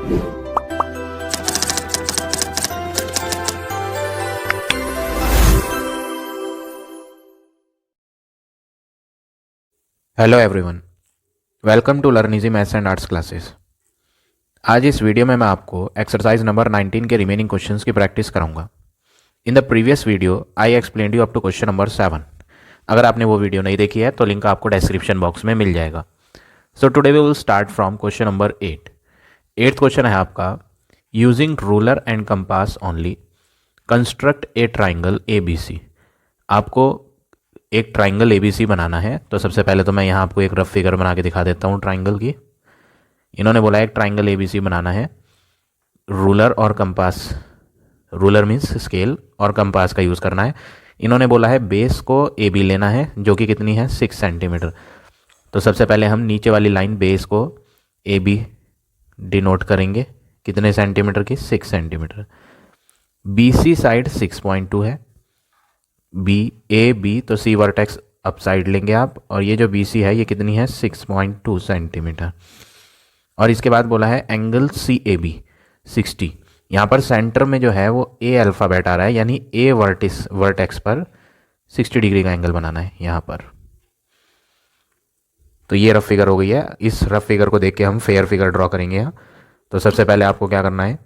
Hello everyone, welcome to learn easy maths and arts classes. आज इस video में मैं आपको एक्सरसाइज नंबर 19 के रिमेनिंग क्वेश्चंस की प्रैक्टिस कराऊंगा। In the previous video I explained you up to question number 7। अगर आपने वो वीडियो नहीं देखी है तो लिंक आपको डिस्क्रिप्शन बॉक्स में मिल जाएगा। So today we will start from question number 8। 8th question है आपका, using ruler and compass only construct a triangle ABC। आपको एक ट्राइंगल ABC बनाना है। तो सबसे पहले तो मैं यहाँ आपको एक रफ फिगर बना के दिखा देता हूँ ट्राइंगल की। इन्होंने बोला है एक ट्राइंगल ABC बनाना है, रूलर और कंपास, रूलर मीन्स स्केल और कंपास का यूज़ करना है। इन्होंने बोला है बेस को AB लेना है जो कि कितनी है 6 सेंटीमीटर। तो सबसे पहले हम नीचे वाली लाइन बेस को AB डिनोट करेंगे, कितने सेंटीमीटर की 6 सेंटीमीटर। BC साइड 6.2 है, AB तो C वर्टेक्स अप साइड लेंगे आप, और ये जो BC है ये कितनी है 6.2 सेंटीमीटर। और इसके बाद बोला है एंगल CAB 60। यहाँ पर सेंटर में जो है वो A अल्फ़ाबेट आ रहा है, यानी A वर्टेक्स पर 60 डिग्री का एंगल बनाना है यहाँ पर। तो ये रफ फिगर हो गई है। इस रफ फिगर को देख के हम फेयर फिगर ड्रॉ करेंगे यहाँ। तो सबसे पहले आपको क्या करना है,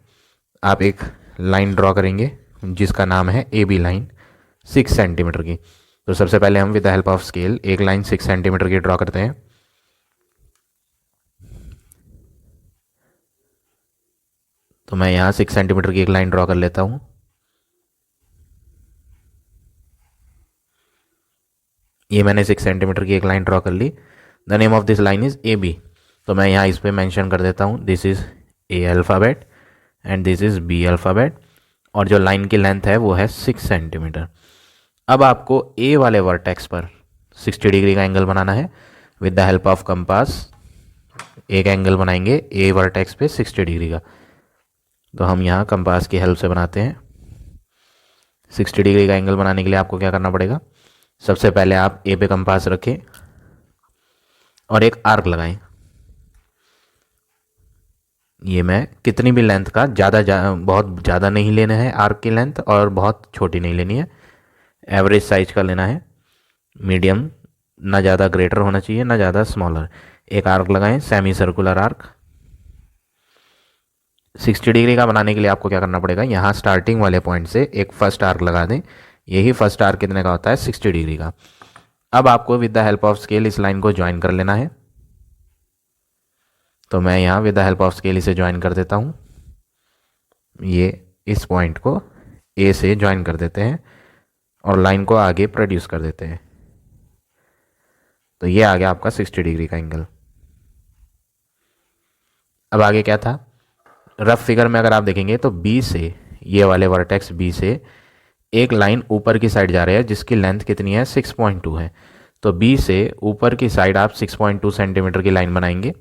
आप एक लाइन ड्रॉ करेंगे जिसका नाम है AB लाइन 6 सेंटीमीटर की। तो सबसे पहले हम with the help of scale एक लाइन 6 सेंटीमीटर की ड्रॉ करते हैं। तो मैं यहाँ 6 सेंटीमीटर की एक लाइन ड्रॉ कर लेता हूँ। ये मैंने 6 सेंटीमीटर की एक लाइन ड्रॉ कर ली। The name of this line is AB। तो मैं यहाँ इस पर मैंशन कर देता हूँ, this is A alphabet and this is B alphabet, और जो लाइन की लेंथ है वो है 6 सेंटीमीटर। अब आपको A वाले वर्टेक्स पर 60 डिग्री का एंगल बनाना है। With the help of compass एक एंगल बनाएंगे A वर्टेक्स पे 60 डिग्री का। तो हम यहाँ कंपास की हेल्प से बनाते हैं। 60 डिग्री का एंगल बनाने के लिए आपको क्या करना पड़ेगा, सबसे पहले आप A पे कंपास रखें और एक आर्क लगाएं। ये मैं कितनी भी लेंथ का, बहुत ज़्यादा नहीं लेना है आर्क की लेंथ, और बहुत छोटी नहीं लेनी है, एवरेज साइज का लेना है, मीडियम, ना ज़्यादा ग्रेटर होना चाहिए ना ज़्यादा स्मॉलर। एक आर्क लगाएं, सेमी सर्कुलर आर्क। 60 डिग्री का बनाने के लिए आपको क्या करना पड़ेगा, यहाँ स्टार्टिंग वाले पॉइंट से एक फर्स्ट आर्क लगा दें। यही फर्स्ट आर्क कितने का होता है 60 डिग्री का। अब आपको with the help of scale इस लाइन को ज्वाइन कर लेना है। तो मैं यहाँ with the help of scale इसे ज्वाइन कर देता हूँ। ये इस पॉइंट को A से ज्वाइन कर देते हैं और लाइन को आगे प्रोड्यूस कर देते हैं। तो ये आ गया आपका 60 डिग्री का एंगल। अब आगे क्या था, रफ फिगर में अगर आप देखेंगे तो B से, ये वाले वर्टेक्स B से एक लाइन ऊपर की साइड जा रही है जिसकी लेंथ कितनी है 6.2 है। तो B से ऊपर की साइड आप 6.2 सेंटीमीटर की लाइन बनाएंगे।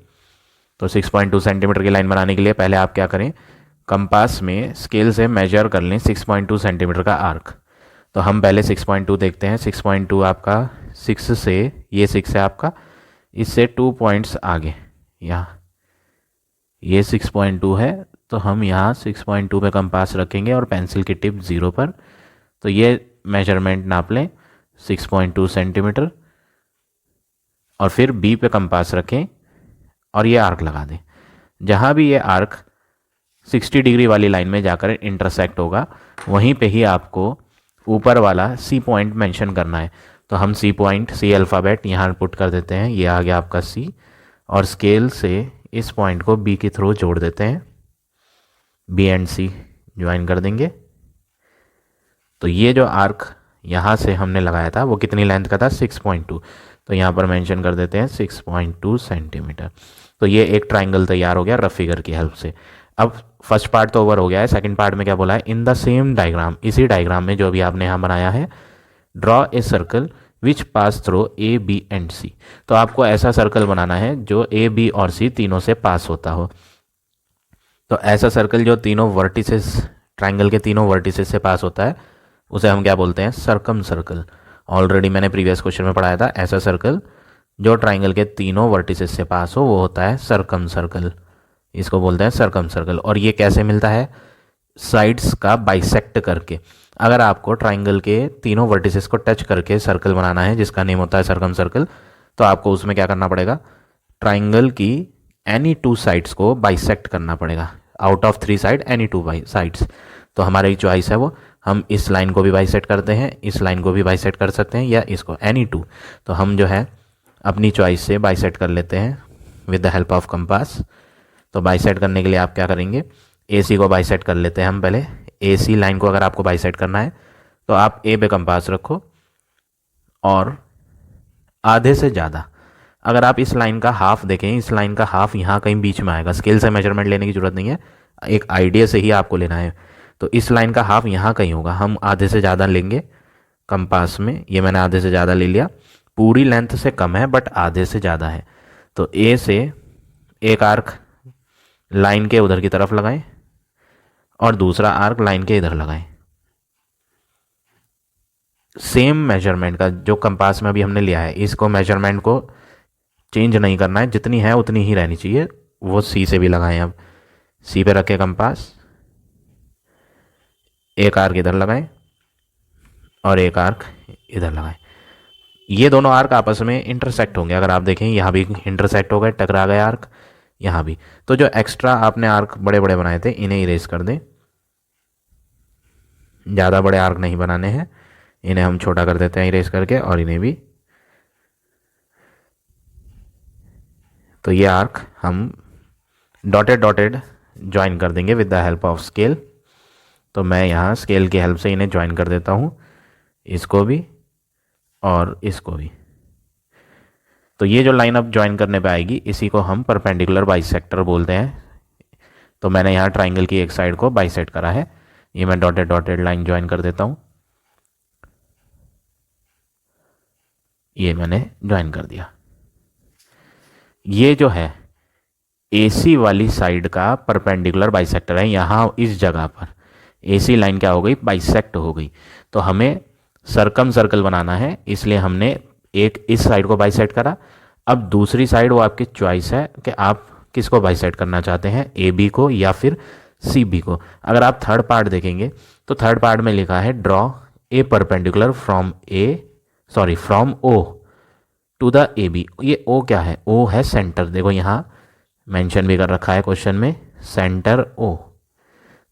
तो 6.2 सेंटीमीटर की लाइन बनाने के लिए पहले आप क्या करें, कंपास में स्केल से मेजर कर लें 6.2 सेंटीमीटर का आर्क। तो हम पहले 6.2 देखते हैं। 6.2 आपका 6 से, ये 6 है आपका, इससे 2 पॉइंट्स आगे, यहाँ ये 6.2 है। तो हम यहाँ 6.2 पे कंपास रखेंगे और पेंसिल की टिप 0 पर। तो ये मेजरमेंट नाप लें 6.2 सेंटीमीटर, और फिर B पे कंपास रखें और ये आर्क लगा दें। जहाँ भी ये आर्क 60 डिग्री वाली लाइन में जाकर इंटरसेक्ट होगा वहीं पे ही आपको ऊपर वाला C पॉइंट मेंशन करना है। तो हम C पॉइंट, C अल्फ़ाबेट यहाँ पुट कर देते हैं। ये आ गया आपका C, और स्केल से इस पॉइंट को B के थ्रू जोड़ देते हैं। B एंड C ज्वाइन कर देंगे। तो ये जो आर्क यहाँ से हमने लगाया था वो कितनी लेंथ का था 6.2। तो यहाँ पर मेंशन कर देते हैं 6.2 सेंटीमीटर। तो ये एक ट्राइंगल तैयार हो गया रफ फिगर की हेल्प से। अब फर्स्ट पार्ट तो ओवर हो गया है। सेकंड पार्ट में क्या बोला है, इन द सेम डायग्राम, इसी डायग्राम में जो भी आपने यहाँ बनाया है, draw a circle which pass through AB and C। तो आपको ऐसा सर्कल बनाना है जो AB और C तीनों से पास होता हो। तो ऐसा सर्कल जो तीनों वर्टिसेस, ट्राइंगल के तीनों वर्टिसेस से पास होता है, उसे हम क्या बोलते हैं, सर्कम सर्कल। ऑलरेडी मैंने प्रीवियस क्वेश्चन में पढ़ाया था, ऐसा सर्कल जो ट्राइंगल के तीनों वर्टिसेस से पास हो वो होता है सर्कम सर्कल। इसको बोलते हैं सरकम सर्कल। और ये कैसे मिलता है? साइड्स का बाइसेक्ट करके। अगर आपको ट्राइंगल के तीनों वर्टिसेस को टच करके सर्कल बनाना है जिसका नेम होता है सरकम सर्कल, तो आपको उसमें क्या करना पड़ेगा? ट्राइंगल की एनी टू साइड्स को बाइसेक्ट करना पड़ेगा। Out of 3 side any 2 sides. तो हमारी चॉइस है वो, हम इस लाइन को भी बाइसेक्ट करते हैं, इस लाइन को भी बाइसेक्ट कर सकते हैं, या इसको एनी 2। तो हम जो है अपनी चॉइस से बाइसेक्ट कर लेते हैं with the help of compass. तो बाइसेक्ट करने के लिए आप क्या करेंगे? AC को बाइसेक्ट कर लेते हैं हम पहले। AC लाइन को अगर आपको बाइसेक्ट करना है तो आप A पे कंपास रखो और आधे से ज़्यादा, अगर आप इस लाइन का हाफ देखें, इस लाइन का हाफ यहाँ कहीं बीच में आएगा। स्केल से मेजरमेंट लेने की ज़रूरत नहीं है, एक आइडिया से ही आपको लेना है। तो इस लाइन का हाफ यहाँ कहीं होगा, हम आधे से ज़्यादा लेंगे कंपास में। ये मैंने आधे से ज़्यादा ले लिया, पूरी लेंथ से कम है बट आधे से ज़्यादा है। तो A से एक आर्क लाइन के उधर की तरफ लगाएं और दूसरा आर्क लाइन के इधर लगाएं। सेम मेजरमेंट का जो कंपास में अभी हमने लिया है, इसको मेजरमेंट को चेंज नहीं करना है, जितनी है उतनी ही रहनी चाहिए। वो C से भी लगाएं। अब C पे रखें कंपास, एक आर्क इधर लगाएं और एक आर्क इधर लगाएं। ये दोनों आर्क आपस में इंटरसेक्ट होंगे। अगर आप देखें यहाँ भी इंटरसेक्ट हो गए, टकरा गए आर्क, यहाँ भी। तो जो एक्स्ट्रा आपने आर्क बड़े बड़े बनाए थे इन्हें इरेज कर दें। ज़्यादा बड़े आर्क नहीं बनाने हैं, इन्हें हम छोटा कर देते हैं इरेज करके, और इन्हें भी। तो ये आर्क हम डॉटेड डॉटेड ज्वाइन कर देंगे with the help of scale. तो मैं यहाँ स्केल की हेल्प से इन्हें ज्वाइन कर देता हूँ, इसको भी और इसको भी। तो ये जो लाइन अब ज्वाइन करने पे आएगी इसी को हम परपेंडिकुलर बाइसेक्टर बोलते हैं। तो मैंने यहाँ ट्राइंगल की एक साइड को बाइसेक्ट करा है, ये मैं डॉटेड डॉटेड लाइन ज्वाइन कर देता हूँ। ये मैंने ज्वाइन कर दिया। ये जो है AC वाली साइड का परपेंडिकुलर बाइसेक्टर है। यहाँ इस जगह पर AC लाइन क्या हो गई? बाइसेक्ट हो गई। तो हमें सरकम सर्कल बनाना है, इसलिए हमने एक इस साइड को बाइसेक्ट करा। अब दूसरी साइड वो आपकी चॉइस है कि आप किसको बाइसेक्ट करना चाहते हैं, AB को या फिर CB को। अगर आप थर्ड पार्ट देखेंगे तो थर्ड पार्ट में लिखा है draw a perpendicular from O to the AB। ये O क्या है? O है सेंटर। देखो यहाँ मेंशन भी कर रखा है क्वेश्चन में, सेंटर O।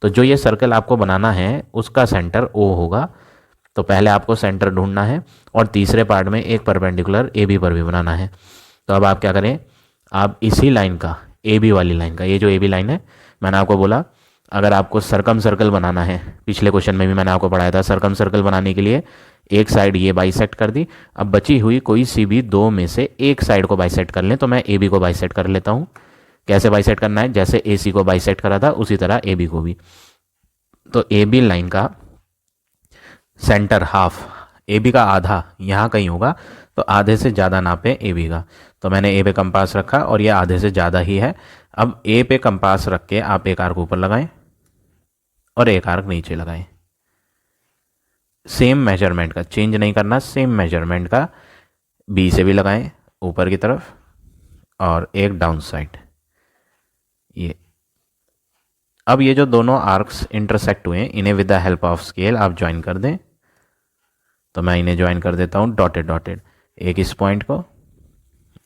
तो जो ये सर्कल आपको बनाना है उसका सेंटर O होगा। तो पहले आपको सेंटर ढूंढना है और तीसरे पार्ट में एक परपेंडिकुलर AB पर भी बनाना है। तो अब आप क्या करें? आप इसी लाइन का, AB वाली लाइन का, ये जो AB लाइन है, मैंने आपको बोला अगर आपको सरकम सर्कल बनाना है, पिछले क्वेश्चन में भी मैंने आपको पढ़ाया था, सरकम सर्कल बनाने के लिए एक साइड ये बाइसेक्ट कर दी। अब बची हुई कोई सी भी दो में से एक साइड को बाइसेक्ट कर लें। तो मैं AB को बाइसेक्ट कर लेता हूँ। कैसे बाइसेक्ट करना है? जैसे AC को बाइसेक्ट करा था उसी तरह AB को भी। तो AB लाइन का सेंटर हाफ, AB का आधा यहाँ कहीं होगा, तो आधे से ज़्यादा नापे AB का। तो मैंने A पे कंपास रखा और ये आधे से ज़्यादा ही है। अब A पे कंपास रख के आप एक आर्क ऊपर लगाएं और एक आर्क नीचे लगाएं। सेम मेजरमेंट का, चेंज नहीं करना, सेम मेजरमेंट का B से भी लगाएं ऊपर की तरफ और एक डाउन साइड। ये अब ये जो दोनों आर्क्स इंटरसेक्ट हुए हैं इन्हें with the help of scale आप ज्वाइन कर दें। तो मैं इन्हें ज्वाइन कर देता हूँ डॉटेड डॉटेड, एक इस पॉइंट को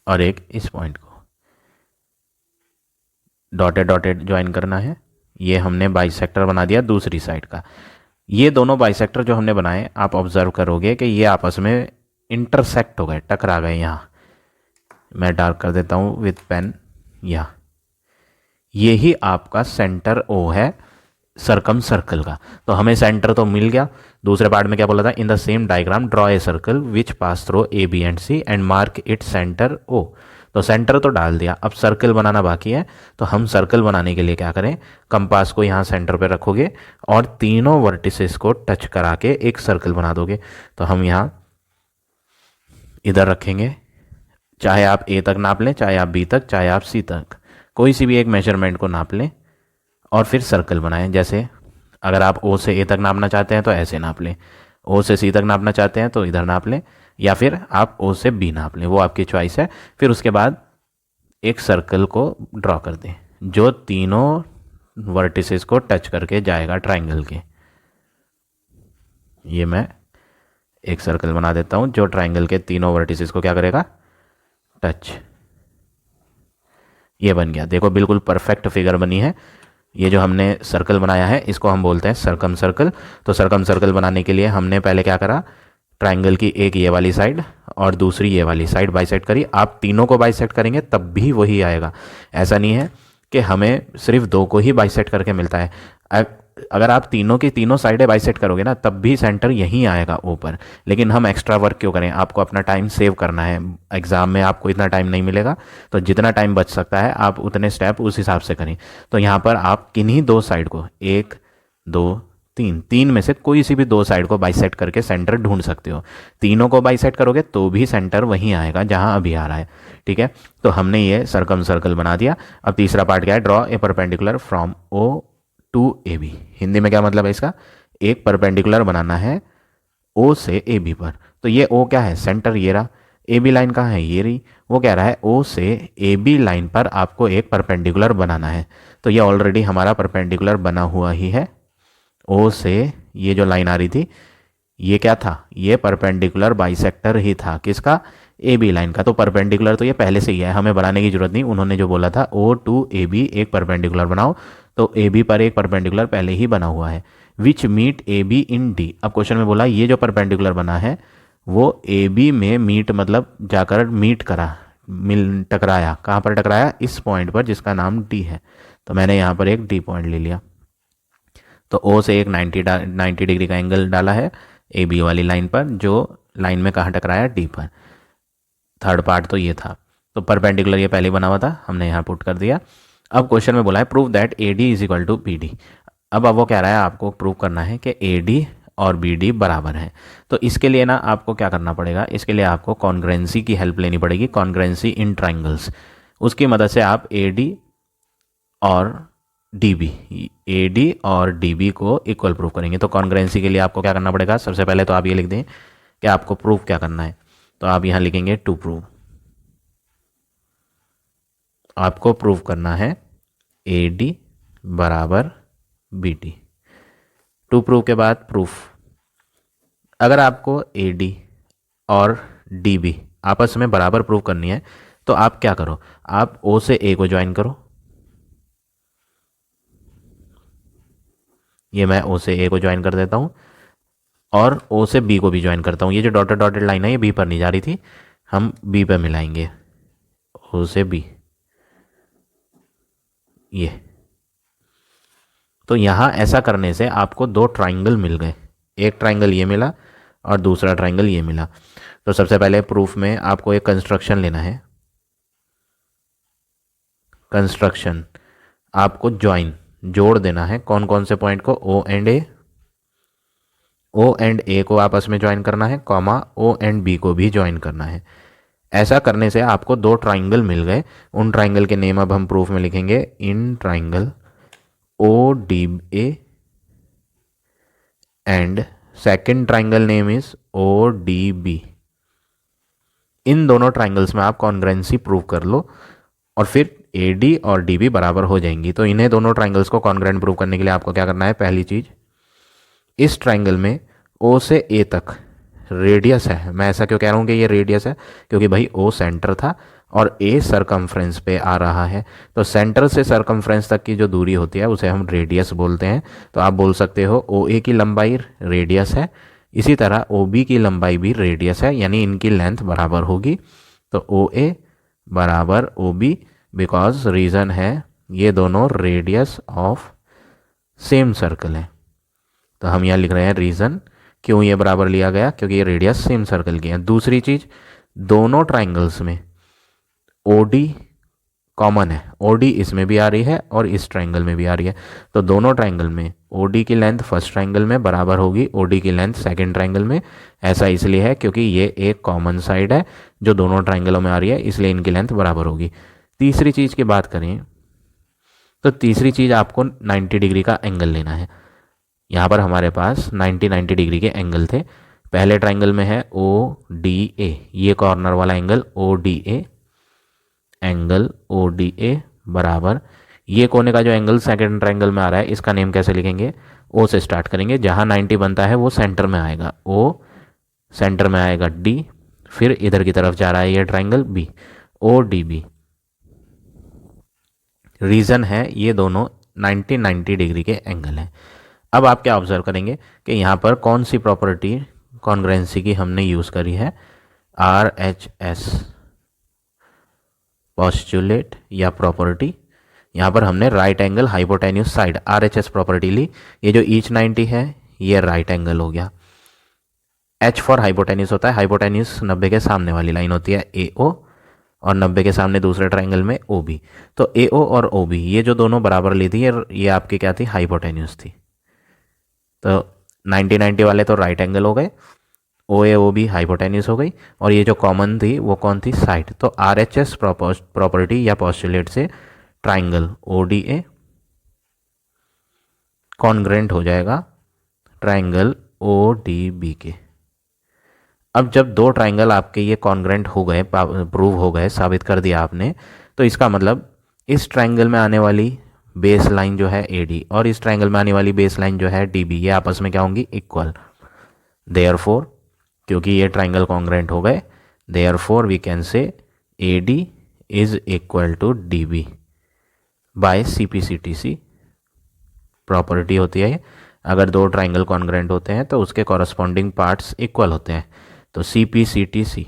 और एक इस पॉइंट को। डॉटेड डॉटेड ज्वाइन करना है। ये हमने बाइसेक्टर बना दिया दूसरी साइड का। ये दोनों बाइसेक्टर जो हमने बनाए आप ऑब्जर्व करोगे कि ये आपस में इंटरसेक्ट हो गए, टकरा गए। यहाँ मैं डार्क कर देता हूँ विद पेन। यहाँ यही आपका सेंटर O है सरकम सर्कल का। तो हमें सेंटर तो मिल गया। दूसरे पार्ट में क्या बोला था? In the same diagram draw a circle which pass through A B and C and mark it centre O। तो सेंटर तो डाल दिया, अब सर्कल बनाना बाकी है। तो हम सर्कल बनाने के लिए क्या करें? कंपास को यहाँ सेंटर पे रखोगे और तीनों वर्टिसेस को टच करा के एक सर्कल बना दोगे। तो हम यहाँ इधर रखेंगे, चाहे आप A तक नाप लें, चाहे आप B तक, चाहे आप C तक, कोई सी भी एक मेजरमेंट को नाप लें और फिर सर्कल बनाएं। जैसे अगर आप O से A तक नापना चाहते हैं तो ऐसे नाप लें, O से C तक नापना चाहते हैं तो इधर नाप लें, या फिर आप O से B नाप लें, वो आपकी चॉइस है। फिर उसके बाद एक सर्कल को ड्रॉ कर दें जो तीनों वर्टिसेस को टच करके जाएगा ट्राइंगल के। ये मैं एक सर्कल बना देता हूं जो ट्राइंगल के तीनों वर्टिसेस को क्या करेगा, टच। ये बन गया, देखो बिल्कुल परफेक्ट फिगर बनी है। ये जो हमने सर्कल बनाया है इसको हम बोलते हैं सरकम सर्कल। तो सरकम सर्कल बनाने के लिए हमने पहले क्या करा, ट्राइंगल की एक ये वाली साइड और दूसरी ये वाली साइड बाइसेक्ट करी। आप तीनों को बाइसेक्ट करेंगे तब भी वही आएगा, ऐसा नहीं है कि हमें सिर्फ दो को ही बाइसेक्ट करके मिलता है। अगर आप तीनों की तीनों साइडें बाइसेक्ट करोगे ना तब भी सेंटर यहीं आएगा ऊपर। लेकिन हम एक्स्ट्रा वर्क क्यों करें, आपको अपना टाइम सेव करना है, एग्जाम में आपको इतना टाइम नहीं मिलेगा, तो जितना टाइम बच सकता है आप उतने स्टेप उस हिसाब से करें। तो यहाँ पर आप किन्हीं दो साइड को, एक दो तीन में से कोई सी भी दो साइड को बाइसेक्ट करके सेंटर ढूंढ सकते हो। तीनों को बाइसेक्ट करोगे तो भी सेंटर वहीं आएगा जहां अभी आ रहा है, ठीक है। तो हमने ये सरकम सर्कल बना दिया। अब तीसरा पार्ट क्या है, draw a perpendicular from O to A B. Hindi में क्या मतलब है इसका, एक परपेंडिकुलर बनाना है ओ से ए बी पर। तो ये ओ क्या है, सेंटर ये रहा, ए बी लाइन कहाँ है, ये रही। वो कह रहा है ओ से ए बी लाइन पर आपको एक परपेंडिकुलर बनाना है। तो ये ऑलरेडी हमारा परपेंडिकुलर बना हुआ ही है। ओ से ये जो लाइन आ रही थी ये क्या था, ये परपेंडिकुलर बाइसेक्टर ही था, किसका, ए बी लाइन का। तो परपेंडिकुलर तो ये पहले से ही है, हमें बनाने की जरूरत नहीं। उन्होंने जो बोला था ओ टू ए बी एक परपेंडिकुलर बनाओ, तो ए बी पर एक परपेंडिकुलर पहले ही बना हुआ है। Which meet A B in D. अब क्वेश्चन में बोला ये जो परपेंडिकुलर बना है वो ए बी में मीट मतलब जाकर मीट करा, मिल टकराया। कहाँ पर टकराया, इस पॉइंट पर जिसका नाम डी है। तो मैंने यहाँ पर एक डी पॉइंट ले लिया। तो ओ से एक 90 डिग्री का एंगल डाला है ए बी वाली लाइन पर, जो लाइन में कहाँ टकराया, डी पर। थर्ड पार्ट तो ये था। तो परपेंडिकुलर ये पहले बना हुआ था, हमने यहाँ पुट कर दिया। अब क्वेश्चन में बोला है prove that A D is equal to B D. अब वो कह रहा है आपको प्रूव करना है कि ए डी और बी डी बराबर है। तो इसके लिए ना आपको क्या करना पड़ेगा, इसके लिए आपको कॉन्ग्रेंसी की हेल्प लेनी पड़ेगी, कॉन्ग्रेंसी इन ट्राइंगल्स। उसकी मदद से आप ए डी और डी बी, ए डी और डी बी को इक्वल प्रूव करेंगे। तो कॉन्ग्रेंसी के लिए आपको क्या करना पड़ेगा, सबसे पहले तो आप ये लिख दें कि आपको प्रूव क्या करना है। तो आप यहाँ लिखेंगे टू प्रूव। आपको प्रूव करना है ए डी बराबर बी डी। टू प्रूव के बाद प्रूफ। अगर आपको ए डी और डी बी आपस में बराबर प्रूव करनी है तो आप क्या करो, आप ओ से ए को ज्वाइन करो। ये मैं ओ से ए को ज्वाइन कर देता हूं और ओ से बी को भी ज्वाइन करता हूं। ये जो डॉटेड डॉटेड लाइन है ये बी पर नहीं जा रही थी, हम बी पर मिलाएंगे, ओ से बी। ये तो यहां ऐसा करने से आपको दो ट्राइंगल मिल गए, एक ट्राइंगल ये मिला और दूसरा ट्राइंगल ये मिला। तो सबसे पहले प्रूफ में आपको एक कंस्ट्रक्शन लेना है। कंस्ट्रक्शन आपको ज्वाइन, जोड़ देना है। कौन कौन से पॉइंट को, ओ एंड ए, ओ एंड ए को आपस में ज्वाइन करना है, कॉमा ओ एंड बी को भी ज्वाइन करना है। ऐसा करने से आपको दो ट्राइंगल मिल गए। उन ट्राइंगल के नेम अब हम प्रूफ में लिखेंगे, in triangle O D A and second triangle name is O D B. इन दोनों ट्राइंगल्स में आप कॉन्ग्रेंसी प्रूव कर लो और फिर ए डी और डी बी बराबर हो जाएंगी। तो इन्हें दोनों ट्राइंगल्स को कॉन्ग्रेंट प्रूव करने के लिए आपको क्या करना है, पहली चीज इस ट्राइंगल में ओ से ए तक रेडियस है। मैं ऐसा क्यों कह रहा हूँ कि ये रेडियस है, क्योंकि भाई ओ सेंटर था और ए सरकमफ्रेंस पे आ रहा है। तो सेंटर से सरकमफ्रेंस तक की जो दूरी होती है उसे हम रेडियस बोलते हैं। तो आप बोल सकते हो ओ ए की लंबाई रेडियस है, इसी तरह ओ बी की लंबाई भी रेडियस है, यानी इनकी लेंथ बराबर होगी। तो ओ ए बराबर ओ बी, बिकॉज रीज़न है ये दोनों रेडियस ऑफ सेम सर्कल है। तो हम यहाँ लिख रहे हैं रीज़न क्यों ये बराबर लिया गया, क्योंकि ये रेडियस सेम सर्कल की है। दूसरी चीज, दोनों ट्राइंगल्स में ओडी कॉमन है, ओडी इसमें भी आ रही है और इस ट्राइंगल में भी आ रही है। तो दोनों ट्राइंगल में ओडी की लेंथ फर्स्ट ट्राइंगल में बराबर होगी ओडी की लेंथ सेकंड ट्राइंगल में। ऐसा इसलिए है क्योंकि ये एक कॉमन साइड है जो दोनों ट्राइंगलों में आ रही है, इसलिए इनकी लेंथ बराबर होगी। तीसरी चीज़ की बात करें तो तीसरी चीज़ आपको 90 डिग्री का एंगल लेना है। यहाँ पर हमारे पास 90 डिग्री के एंगल थे। पहले ट्राइंगल में है ओ डी ए, ये कॉर्नर वाला angle O D A, angle O D A बराबर ये कोने का जो एंगल सेकंड ट्रायंगल में आ रहा है इसका नेम कैसे लिखेंगे, ओ से स्टार्ट करेंगे, जहाँ 90 बनता है वो सेंटर में आएगा, ओ सेंटर में आएगा डी, फिर इधर की तरफ जा रहा है ये triangle B, O D B. Reason है ये दोनों 90 डिग्री के एंगल हैं। अब आप क्या ऑब्जर्व करेंगे कि यहाँ पर कौन सी प्रॉपर्टी कॉन्ग्रेंसी की हमने यूज़ करी है, RHS पोस्टुलेट या प्रॉपर्टी। यहाँ पर हमने right angle hypotenuse side RHS property ली। ये जो ईच 90 है ये राइट एंगल हो गया। H फॉर हाइपोटेन्यूस होता है, हाइपोटेन्यूस 90 के सामने वाली लाइन होती है AO और 90 के सामने दूसरे ट्रायंगल में OB। तो AO और OB ये जो दोनों बराबर ली थी ये आपकी क्या थी, हाइपोटेन्यूस थी। तो 90 वाले तो राइट एंगल हो गए, OAOB हाइपोटेन्यूस हो गई, और ये जो कॉमन थी वो कौन थी, साइड। तो RHS प्रॉपर्टी या पोस्टुलेट से ट्राइंगल ODA कॉन्ग्रेंट हो जाएगा ट्राइंगल ODB के। अब जब दो ट्राइंगल आपके ये कॉन्ग्रेंट हो गए, प्रूव हो गए, साबित कर दिया आपने, तो इसका मतलब इस ट्राइंगल में आने वाली बेस लाइन जो है AD और इस ट्राइंगल में आने वाली बेस लाइन जो है DB ये आपस में क्या होंगी, इक्वल। देयरफॉर क्योंकि ये ट्राइंगल कॉन्ग्रेंट हो गए, therefore we can say AD is equal to DB by CPCTC property होती है। अगर दो ट्राइंगल कॉन्ग्रेंट होते हैं तो उसके कॉरस्पॉन्डिंग पार्ट्स इक्वल होते हैं। तो CPCTC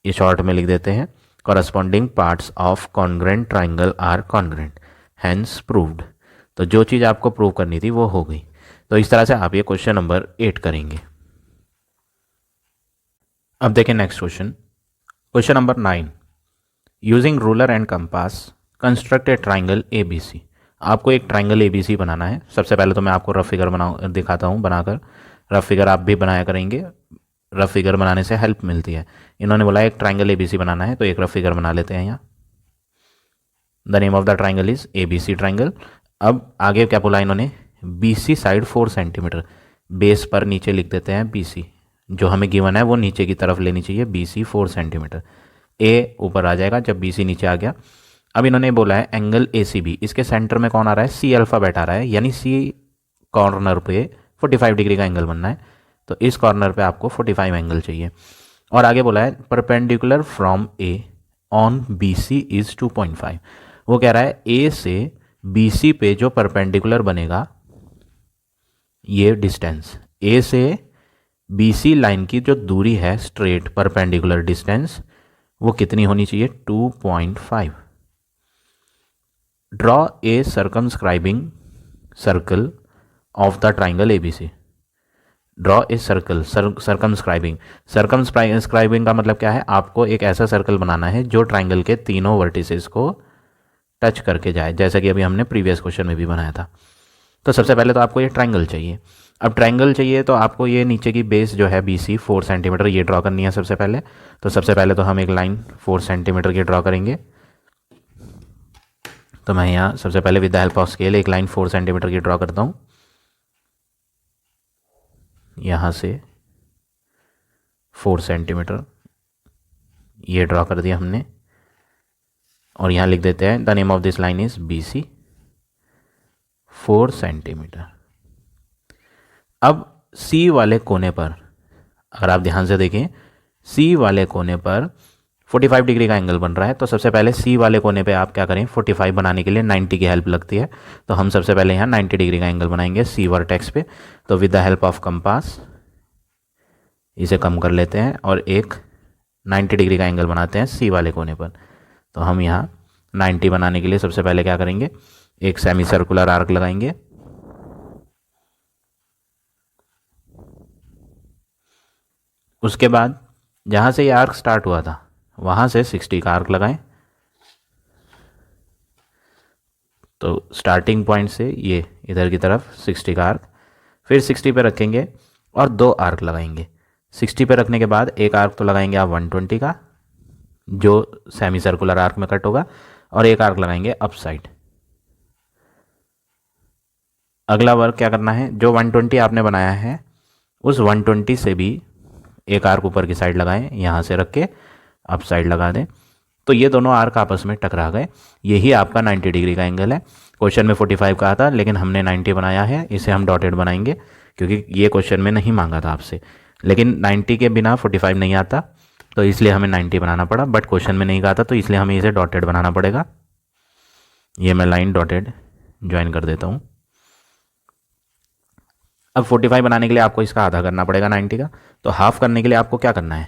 ये शॉर्ट में लिख देते हैं, corresponding parts of congruent triangle are congruent, hence proved. तो जो चीज़ आपको प्रूव करनी थी वो हो गई। तो इस तरह से आप ये क्वेश्चन नंबर 8 करेंगे। अब देखें next question, question number 9, using ruler and compass construct a triangle ABC। आपको एक ट्राइंगल ABC बनाना है। सबसे पहले तो मैं आपको रफ फिगर दिखाता हूँ बनाकर। रफ फिगर आप भी बनाया करेंगे, रफ फिगर बनाने से हेल्प मिलती है। इन्होंने बोला एक ट्राइंगल ABC बनाना है, तो एक रफ फिगर बना लेते हैं यहाँ। The name of the triangle is ABC triangle. अब आगे क्या बोला इन्होंने, BC साइड 4 सेंटीमीटर, बेस पर नीचे लिख देते हैं BC, जो हमें गिवन है वो नीचे की तरफ लेनी चाहिए, BC 4 सेंटीमीटर। A ऊपर आ जाएगा जब BC नीचे आ गया। अब इन्होंने बोला है एंगल ACB, इसके सेंटर में कौन आ रहा है, C अल्फाबेट आ रहा है, यानी C कॉर्नर पे 45 डिग्री का एंगल बनना है। तो इस कॉर्नर पे आपको 45 एंगल चाहिए। और आगे बोला है perpendicular from A on BC is 2.5। वो कह रहा है A से BC पे जो परपेंडिकुलर बनेगा, ये डिस्टेंस A से BC लाइन की जो दूरी है स्ट्रेट परपेंडिकुलर डिस्टेंस, वो कितनी होनी चाहिए, 2.5। Draw a circumscribing circle of the triangle ABC। Draw a circle, circumscribing का मतलब क्या है, आपको एक ऐसा सर्कल बनाना है जो ट्राइंगल के तीनों वर्टिसेस को टच करके जाए, जैसा कि अभी हमने प्रीवियस क्वेश्चन में भी बनाया था। तो सबसे पहले तो आपको ये ट्राइंगल चाहिए। अब ट्राइंगल चाहिए तो आपको ये नीचे की बेस जो है BC 4 सेंटीमीटर ये ड्रॉ करनी है सबसे पहले। तो सबसे पहले तो हम एक लाइन 4 सेंटीमीटर की ड्रॉ करेंगे। तो मैं यहाँ सबसे पहले with the help of scale एक लाइन 4 सेंटीमीटर की ड्रॉ करता हूँ। यहाँ से 4 सेंटीमीटर ये ड्रॉ कर दिया हमने, और यहाँ लिख देते हैं the name of this line is BC 4 centimetre. अब C वाले कोने पर अगर आप ध्यान से देखें, C वाले कोने पर 45 डिग्री का एंगल बन रहा है। तो सबसे पहले C वाले कोने पे आप क्या करें, 45 बनाने के लिए 90 की हेल्प लगती है। तो हम सबसे पहले यहाँ 90 डिग्री का एंगल बनाएंगे C वर्टेक्स पे। तो with the help of compass इसे कम कर लेते हैं और एक 90 डिग्री का एंगल बनाते हैं C वाले कोने पर। तो हम यहाँ 90 बनाने के लिए सबसे पहले क्या करेंगे, एक सेमी सर्कुलर आर्क लगाएंगे। उसके बाद जहाँ से ये आर्क स्टार्ट हुआ था वहाँ से 60 का आर्क लगाएं। तो स्टार्टिंग पॉइंट से ये इधर की तरफ 60 का आर्क, फिर 60 पे रखेंगे और दो आर्क लगाएंगे। 60 पे रखने के बाद एक आर्क तो लगाएंगे आप 120 का जो सेमी सर्कुलर आर्क में कट होगा, और एक आर्क लगाएंगे अप साइड। अगला वर्क क्या करना है, जो 120 आपने बनाया है उस 120 से भी एक आर्क ऊपर की साइड लगाएं, यहाँ से रख के अप साइड लगा दें। तो ये दोनों आर्क आपस में टकरा गए, यही आपका 90 डिग्री का एंगल है। क्वेश्चन में 45 कहा था लेकिन हमने 90 बनाया है, इसे हम डॉटेड बनाएंगे क्योंकि ये क्वेश्चन में नहीं मांगा था आपसे, लेकिन 90 के बिना 45 नहीं आता तो इसलिए हमें 90 बनाना पड़ा, बट क्वेश्चन में नहीं कहा था तो इसलिए हमें इसे डॉटेड बनाना पड़ेगा। ये मैं लाइन डॉटेड ज्वाइन कर देता हूँ। अब 45 बनाने के लिए आपको इसका आधा करना पड़ेगा 90 का, तो हाफ करने के लिए आपको क्या करना है,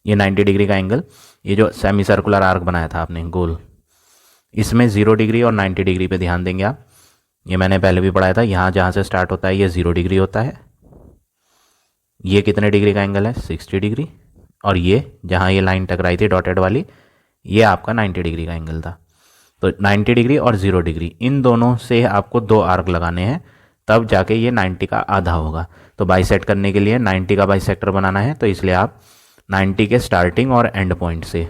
ये 90 डिग्री का एंगल, ये जो सेमी सर्कुलर आर्क बनाया था आपने गोल, इसमें 0 डिग्री और 90 डिग्री पे ध्यान देंगे आप। ये मैंने पहले भी पढ़ाया था, यहाँ जहाँ से स्टार्ट होता है ये 0 डिग्री होता है, ये कितने डिग्री का एंगल है 60 डिग्री, और ये जहाँ ये लाइन टकराई थी डॉटेड वाली ये आपका 90 डिग्री का एंगल था। तो 90 डिग्री और 0 डिग्री इन दोनों से आपको 2 आर्क लगाने हैं, तब जाके ये 90 का आधा होगा। तो बाइसेक्ट करने के लिए 90 का बाइसेक्टर बनाना है, तो इसलिए आप 90 के स्टार्टिंग और एंड पॉइंट से,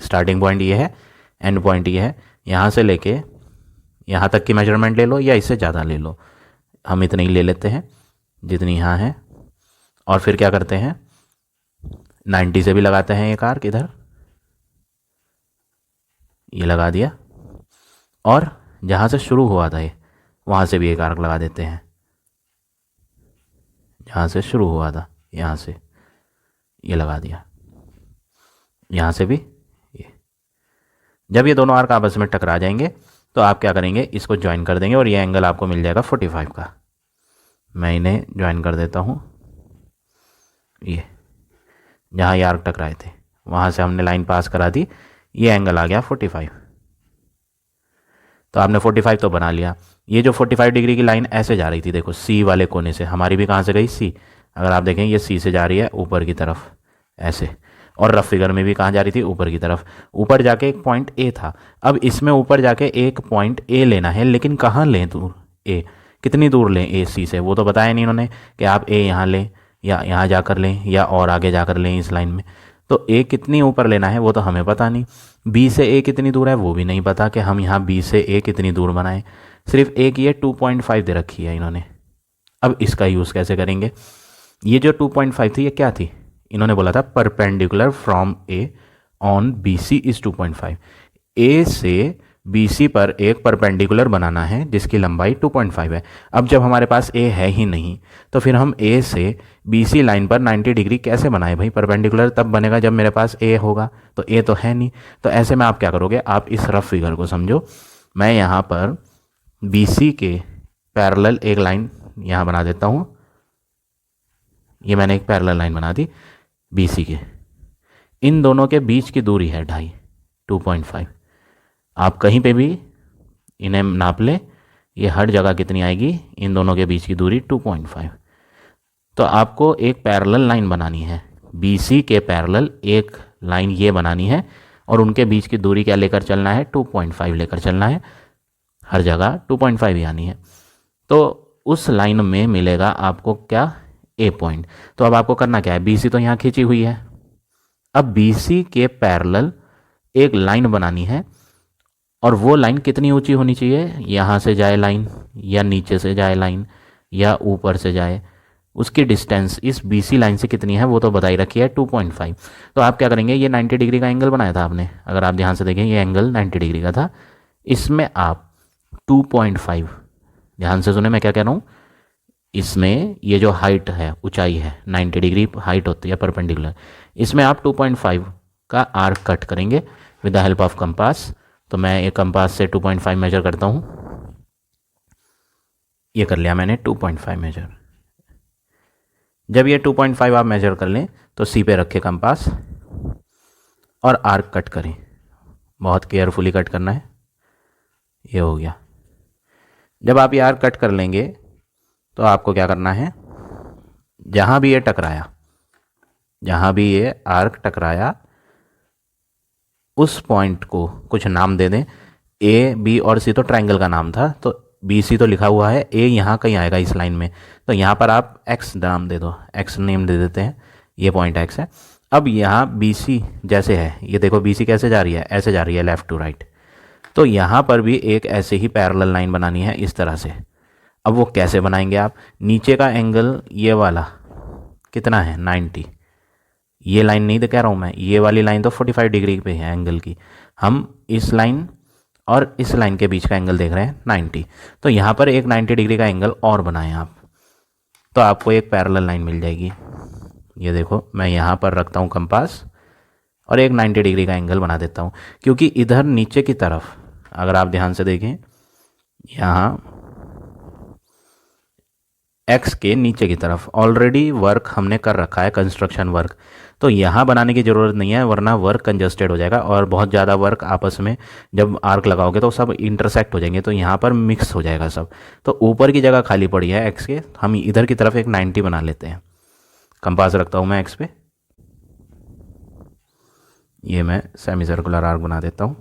स्टार्टिंग पॉइंट ये है, एंड पॉइंट ये है, यहाँ से लेके यहाँ तक की मेजरमेंट ले लो या इससे ज़्यादा ले लो, हम इतनी ही ले लेते हैं जितनी यहाँ है, और फिर क्या करते हैं 90 से भी लगाते हैं एक आर्क इधर, ये लगा दिया, और जहाँ से शुरू हुआ था ये वहाँ से भी एक आर्क लगा देते हैं, जहाँ से शुरू हुआ था यहाँ से ये लगा दिया, यहाँ से भी ये। जब ये दोनों आर्क आपस में टकरा जाएंगे तो आप क्या करेंगे, इसको ज्वाइन कर देंगे और ये एंगल आपको मिल जाएगा 45 का। मैं इन्हें ज्वाइन कर देता हूँ, ये जहाँ ये आर्क टकराए थे वहाँ से हमने लाइन पास करा दी, ये एंगल आ गया 45। तो आपने 45 तो बना लिया। ये जो 45 डिग्री की लाइन ऐसे जा रही थी, देखो सी वाले कोने से, हमारी भी कहाँ से गई सी, अगर आप देखें ये सी से जा रही है ऊपर की तरफ ऐसे, और रफ फिगर में भी कहाँ जा रही थी ऊपर की तरफ, ऊपर जाके एक पॉइंट ए था। अब इसमें ऊपर जाके एक पॉइंट ए लेना है, लेकिन कहाँ लें दूर, ए कितनी दूर लें ए सी से, वो तो बताया नहीं इन्होंने कि आप ए यहाँ लें या यहाँ जाकर लें या और आगे जाकर लें इस लाइन में। तो ए कितनी ऊपर लेना है वो तो हमें पता नहीं, बी से ए कितनी दूर है वो भी नहीं पता कि हम यहाँ बी से ए कितनी दूर बनाएं, सिर्फ एक ये 2.5 दे रखी है इन्होंने। अब इसका यूज़ कैसे करेंगे, ये जो 2.5 थी ये क्या थी, इन्होंने बोला था perpendicular from A on B C is 2.5, A से बी सी पर एक परपेंडिकुलर बनाना है जिसकी लंबाई 2.5 है। अब जब हमारे पास ए है ही नहीं तो फिर हम ए से बी सी लाइन पर 90 डिग्री कैसे बनाए भाई, परपेंडिकुलर तब बनेगा जब मेरे पास ए होगा, तो ए तो है नहीं। तो ऐसे में आप क्या करोगे, आप इस रफ फिगर को समझो, मैं यहाँ पर बी सी के पैरेलल एक लाइन यहाँ बना देता हूँ, ये मैंने एक पैरेलल लाइन बना दी बी सी के, इन दोनों के बीच की दूरी है 2.5, आप कहीं पे भी इन्हें नाप लें, ये हर जगह कितनी आएगी, इन दोनों के बीच की दूरी 2.5। तो आपको एक पैरेलल लाइन बनानी है, BC के पैरेलल एक लाइन ये बनानी है, और उनके बीच की दूरी क्या लेकर चलना है, 2.5 लेकर चलना है, हर जगह 2.5 ही आनी है। तो उस लाइन में मिलेगा आपको क्या, ए पॉइंट। तो अब आपको करना क्या है, BC तो यहाँ खींची हुई है, अब BC के पैरेलल एक लाइन बनानी है, और वो लाइन कितनी ऊंची होनी चाहिए, यहाँ से जाए लाइन या नीचे से जाए लाइन या ऊपर से जाए, उसकी डिस्टेंस इस BC लाइन से कितनी है वो तो बताई रखी है 2.5। तो आप क्या करेंगे, ये 90 डिग्री का एंगल बनाया था आपने, अगर आप ध्यान से देखें ये एंगल 90 डिग्री का था, इसमें आप 2.5, ध्यान से सुने मैं क्या कह रहा हूँ, इसमें ये जो हाइट है, ऊंचाई है, 90 डिग्री हाइट होती है परपेंडिकुलर, इसमें आप 2.5 का आर्क कट करेंगे with the help of compass. तो मैं एक कंपास से 2.5 मेजर करता हूँ, ये कर लिया मैंने 2.5 मेजर। जब ये 2.5 आप मेजर कर लें तो सी पे रखें कंपास और आर्क कट करें, बहुत केयरफुली कट करना है, ये हो गया। जब आप ये आर्क कट कर लेंगे तो आपको क्या करना है, जहाँ भी ये टकराया, जहाँ भी ये आर्क टकराया उस पॉइंट को कुछ नाम दे दें, ए बी और सी तो ट्रायंगल का नाम था, तो बी सी तो लिखा हुआ है, ए यहाँ कहीं आएगा इस लाइन में, तो यहाँ पर आप एक्स नाम दे दो, एक्स नेम दे देते हैं, ये पॉइंट एक्स है। अब यहाँ बी सी जैसे है, ये देखो बी सी कैसे जा रही है, ऐसे जा रही है लेफ़्ट टू राइट, तो यहाँ पर भी एक ऐसे ही पैरेलल लाइन बनानी है इस तरह से। अब वो कैसे बनाएंगे आप, नीचे का एंगल ये वाला कितना है 90, ये लाइन नहीं कह रहा हूँ मैं, ये वाली लाइन तो 45 डिग्री पे है एंगल की, हम इस लाइन और इस लाइन के बीच का एंगल देख रहे हैं 90। तो यहाँ पर एक 90 डिग्री का एंगल और बनाएं आप, तो आपको एक पैरेलल लाइन मिल जाएगी। ये देखो मैं यहाँ पर रखता हूँ कंपास और एक 90 डिग्री का एंगल बना देता हूँ, क्योंकि इधर नीचे की तरफ अगर आप ध्यान से देखें, यहाँ एक्स के नीचे की तरफ ऑलरेडी वर्क हमने कर रखा है, कंस्ट्रक्शन वर्क, तो यहाँ बनाने की ज़रूरत नहीं है, वरना वर्क कंजस्टेड हो जाएगा और बहुत ज़्यादा वर्क आपस में जब आर्क लगाओगे तो सब इंटरसेक्ट हो जाएंगे, तो यहाँ पर मिक्स हो जाएगा सब। तो ऊपर की जगह खाली पड़ी है एक्स के, हम इधर की तरफ एक 90 बना लेते हैं। कंपास रखता हूँ मैं एक्स पे, ये मैं सेमी सर्कुलर आर्क बना देता हूँ,